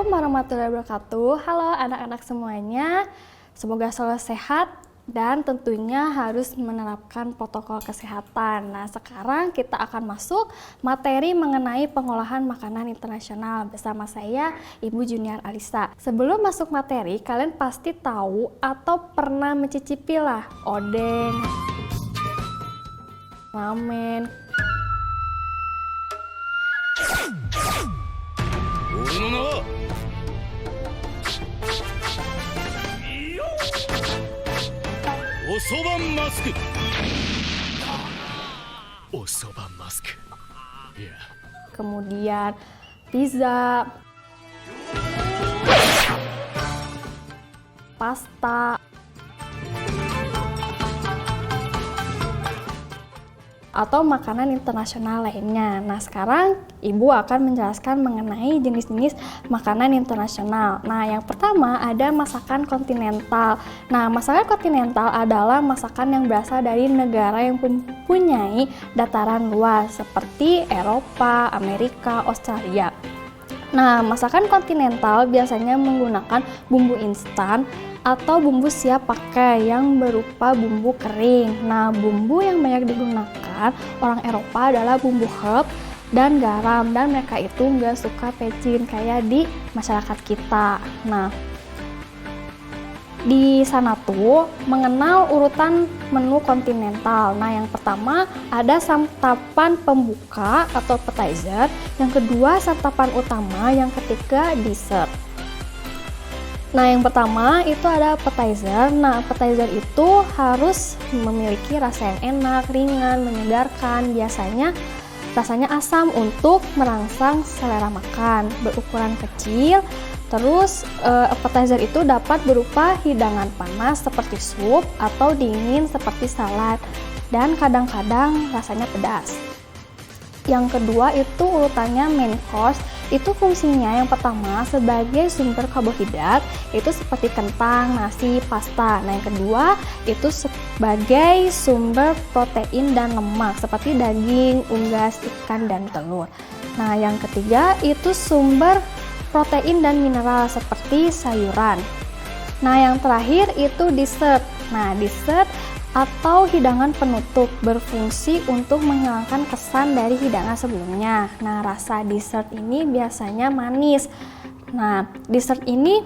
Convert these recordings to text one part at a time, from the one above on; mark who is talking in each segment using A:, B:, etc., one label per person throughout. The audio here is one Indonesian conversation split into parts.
A: Assalamualaikum warahmatullahi wabarakatuh. Halo anak-anak semuanya, semoga selalu sehat dan tentunya harus menerapkan protokol kesehatan. Nah, sekarang kita akan masuk materi mengenai pengolahan makanan internasional bersama saya, Ibu Junior Alisa. Sebelum masuk materi, kalian pasti tahu atau pernah mencicipi lah odeng, ramen,
B: Osoban mask. Osoban mask. Ya.
A: kemudian pizza, pasta, atau makanan internasional lainnya. Nah, sekarang Ibu akan menjelaskan mengenai jenis-jenis makanan internasional. Nah, yang pertama ada masakan kontinental. Nah, masakan kontinental adalah masakan yang berasal dari negara yang mempunyai dataran luas seperti Eropa, Amerika, Australia. Nah, masakan kontinental biasanya menggunakan bumbu instan atau bumbu siap pakai yang berupa bumbu kering. Nah, bumbu yang banyak digunakan orang Eropa adalah bumbu herb dan garam, dan mereka itu nggak suka pecin kayak di masyarakat kita. Nah, di sana tuh mengenal urutan menu kontinental. Nah, yang pertama ada santapan pembuka atau appetizer, yang kedua santapan utama, yang ketiga dessert. Nah, yang pertama itu ada appetizer. Nah, appetizer itu harus memiliki rasa yang enak, ringan, menyegarkan. Biasanya rasanya asam untuk merangsang selera makan, berukuran kecil. Terus appetizer itu dapat berupa hidangan panas seperti sup atau dingin seperti salad, dan kadang-kadang rasanya pedas. Yang kedua itu urutannya main course. Itu fungsinya yang pertama sebagai sumber karbohidrat, itu seperti kentang, nasi, pasta. Nah, yang kedua itu sebagai sumber protein dan lemak seperti daging, unggas, ikan, dan telur. Nah, yang ketiga itu sumber protein dan mineral seperti sayuran. Nah, yang terakhir itu dessert. Nah, dessert atau hidangan penutup berfungsi untuk menghilangkan kesan dari hidangan sebelumnya. Nah, rasa dessert ini biasanya manis. Nah, dessert ini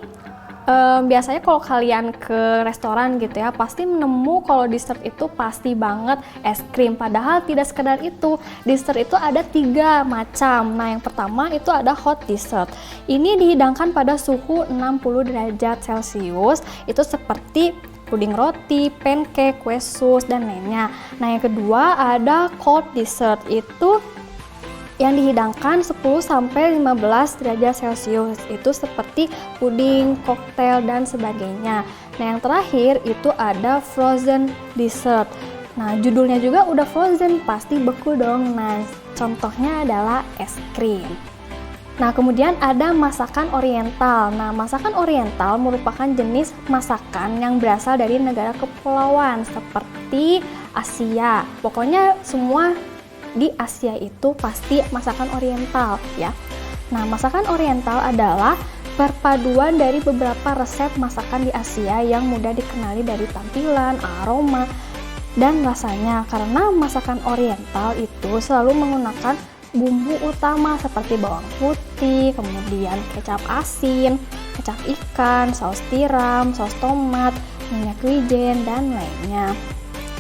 A: biasanya kalau kalian ke restoran gitu ya, pasti menemu kalau dessert itu pasti banget es krim. Padahal tidak sekedar itu, dessert itu ada 3 macam. Nah, yang pertama itu ada hot dessert. Ini dihidangkan pada suhu 60 derajat Celcius, itu seperti puding roti, pancake, kue sus, dan lainnya. Nah, yang kedua ada cold dessert, itu yang dihidangkan 10-15 derajat Celcius, itu seperti puding, koktail, dan sebagainya. Nah, yang terakhir itu ada frozen dessert. Nah, judulnya juga udah frozen, pasti beku dong. Nah, contohnya adalah es krim. Nah, kemudian ada masakan oriental. Nah, masakan oriental merupakan jenis masakan yang berasal dari negara kepulauan seperti Asia. Pokoknya semua di Asia itu pasti masakan oriental ya. Nah, masakan oriental adalah perpaduan dari beberapa resep masakan di Asia yang mudah dikenali dari tampilan, aroma, dan rasanya. Karena masakan oriental itu selalu menggunakan bumbu utama seperti bawang putih, kemudian kecap asin, kecap ikan, saus tiram, saus tomat, minyak wijen, dan lainnya.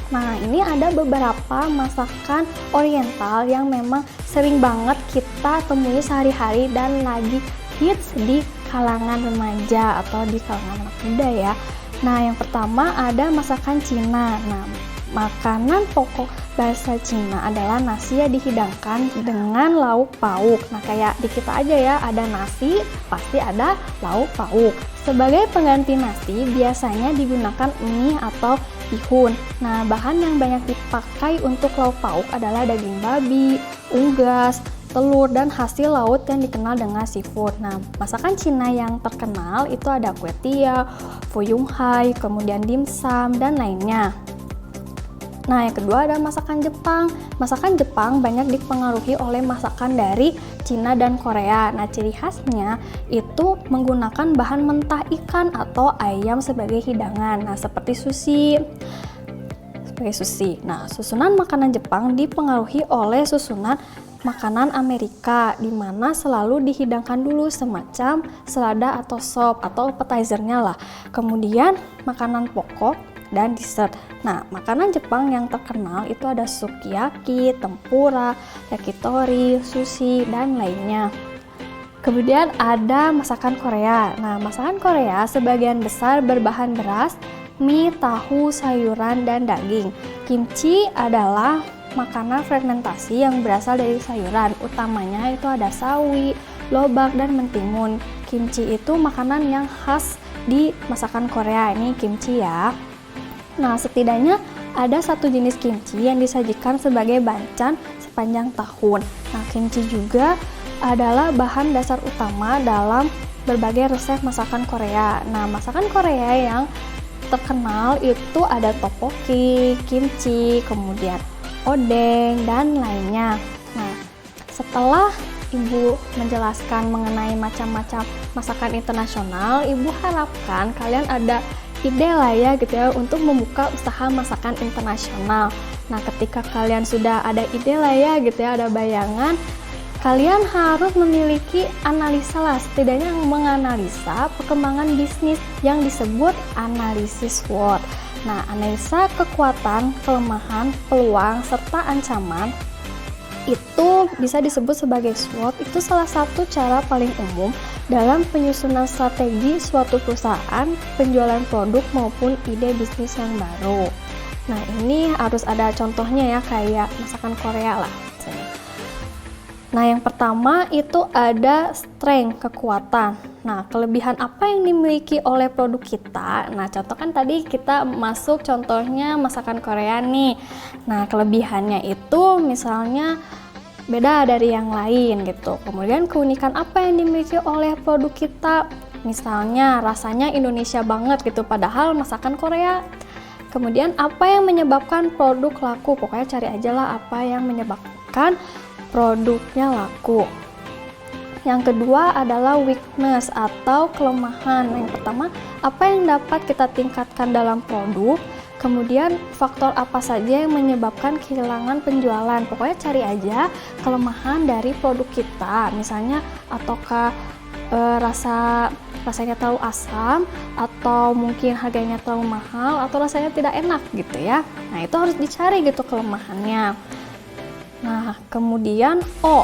A: Nah, ini ada beberapa masakan oriental yang memang sering banget kita temui sehari-hari dan lagi hits di kalangan remaja atau di kalangan anak muda ya. Nah, yang pertama ada masakan Cina. Nah, makanan pokok bahasa Cina adalah nasi yang dihidangkan dengan lauk pauk. Nah, kayak di kita aja ya, ada nasi, pasti ada lauk pauk. Sebagai pengganti nasi, biasanya digunakan mie atau bihun. Nah, bahan yang banyak dipakai untuk lauk pauk adalah daging babi, unggas, telur, dan hasil laut yang dikenal dengan seafood. Nah, masakan Cina yang terkenal itu ada kue tiao, fuyung hai, kemudian dimsum, dan lainnya. Nah, yang kedua ada masakan Jepang. Masakan Jepang banyak dipengaruhi oleh masakan dari Cina dan Korea. Nah, ciri khasnya itu menggunakan bahan mentah ikan atau ayam sebagai hidangan. Nah, seperti sushi. Nah, susunan makanan Jepang dipengaruhi oleh susunan makanan Amerika, di mana selalu dihidangkan dulu semacam selada atau sop atau appetizer-nya lah. Kemudian makanan pokok dan dessert. Nah, makanan Jepang yang terkenal itu ada sukiyaki, tempura, yakitori, sushi, dan lainnya. Kemudian ada masakan Korea. Nah, masakan Korea sebagian besar berbahan beras, mie, tahu, sayuran, dan daging. Kimchi adalah makanan fermentasi yang berasal dari sayuran, utamanya itu ada sawi, lobak, dan mentimun. Kimchi itu makanan yang khas di masakan Korea, ini kimchi ya. Nah, setidaknya ada satu jenis kimchi yang disajikan sebagai bancan sepanjang tahun. Nah, kimchi juga adalah bahan dasar utama dalam berbagai resep masakan Korea. Nah, masakan Korea yang terkenal itu ada tteokbokki, kimchi, kemudian odeng, dan lainnya. Nah, setelah Ibu menjelaskan mengenai macam-macam masakan internasional, Ibu harapkan kalian ada ide lah ya gitu ya untuk membuka usaha masakan internasional. Nah, ketika kalian sudah ada ide lah ya gitu ya, ada bayangan, kalian harus memiliki analisa lah, setidaknya menganalisa perkembangan bisnis yang disebut analisis SWOT. Nah, analisa kekuatan, kelemahan, peluang, serta ancaman itu bisa disebut sebagai SWOT. Itu salah satu cara paling umum dalam penyusunan strategi suatu perusahaan, penjualan produk maupun ide bisnis yang baru. Nah, ini harus ada contohnya ya, kayak masakan Korea lah. Nah, yang pertama itu ada strength, kekuatan. Nah, kelebihan apa yang dimiliki oleh produk kita? Nah, contoh kan tadi kita masuk contohnya masakan Korea nih. Nah, kelebihannya itu misalnya beda dari yang lain gitu. Kemudian keunikan apa yang dimiliki oleh produk kita? Misalnya rasanya Indonesia banget gitu, padahal masakan Korea. Kemudian apa yang menyebabkan produk laku? Pokoknya cari aja lah apa yang menyebabkan produknya laku. Yang kedua adalah weakness atau kelemahan. Nah, yang pertama, apa yang dapat kita tingkatkan dalam produk? Kemudian faktor apa saja yang menyebabkan kehilangan penjualan? Pokoknya cari aja kelemahan dari produk kita. Misalnya, ataukah rasanya terlalu asam, atau mungkin harganya terlalu mahal, atau rasanya tidak enak gitu ya. Nah, itu harus dicari gitu kelemahannya. Nah, kemudian O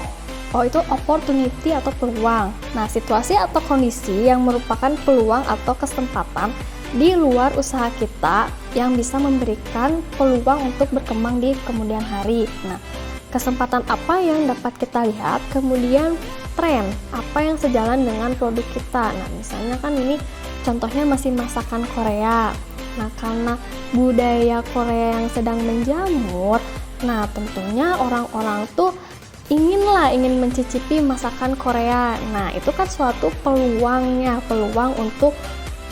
A: itu opportunity atau peluang. Nah, situasi atau kondisi yang merupakan peluang atau kesempatan di luar usaha kita yang bisa memberikan peluang untuk berkembang di kemudian hari. Nah, kesempatan apa yang dapat kita lihat? Kemudian tren apa yang sejalan dengan produk kita. Nah, misalnya kan ini contohnya masih masakan Korea. Nah, karena budaya Korea yang sedang menjamur, nah, tentunya orang-orang tuh ingin mencicipi masakan Korea. Nah, itu kan suatu peluang untuk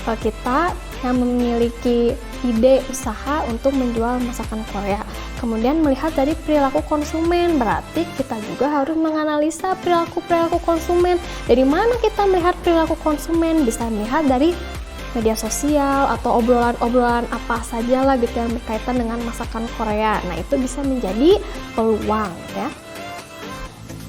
A: kita yang memiliki ide usaha untuk menjual masakan Korea. Kemudian melihat dari perilaku konsumen, berarti kita juga harus menganalisa perilaku konsumen. Dari mana kita melihat perilaku konsumen? Bisa melihat dari media sosial atau obrolan apa saja lah gitu yang berkaitan dengan masakan Korea. Nah, itu bisa menjadi peluang ya.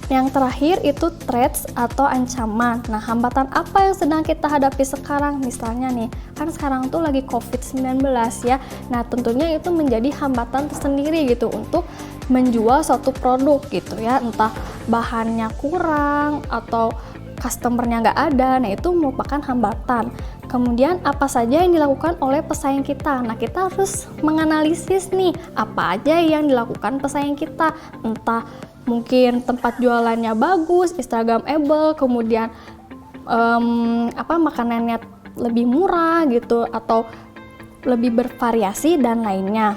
A: Yang terakhir itu threats atau ancaman. Nah, hambatan apa yang sedang kita hadapi sekarang? Misalnya nih, kan sekarang tuh lagi COVID-19 ya. Nah, tentunya itu menjadi hambatan tersendiri gitu untuk menjual suatu produk gitu ya. Entah bahannya kurang atau customernya nggak ada. Nah, itu merupakan hambatan. Kemudian apa saja yang dilakukan oleh pesaing kita? Nah, kita harus menganalisis nih apa aja yang dilakukan pesaing kita. Entah mungkin tempat jualannya bagus, instagramable, kemudian makanannya lebih murah gitu atau lebih bervariasi dan lainnya.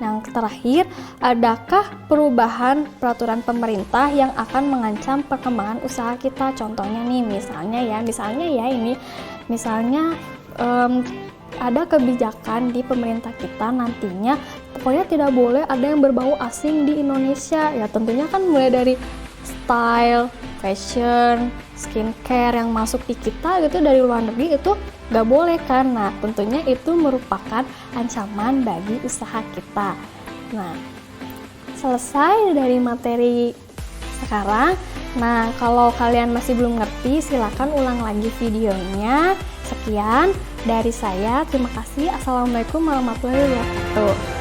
A: Yang terakhir, adakah perubahan peraturan pemerintah yang akan mengancam perkembangan usaha kita? Contohnya nih, misalnya ya ini Misalnya ada kebijakan di pemerintah kita nantinya pokoknya tidak boleh ada yang berbau asing di Indonesia. Ya tentunya kan mulai dari style, fashion, skincare yang masuk di kita gitu dari luar negeri itu nggak boleh kan. Nah tentunya itu merupakan ancaman bagi usaha kita. Nah selesai dari materi sekarang. Nah kalau kalian masih belum ngerti silakan ulang lagi videonya. Sekian dari saya, terima kasih. Assalamualaikum warahmatullahi wabarakatuh.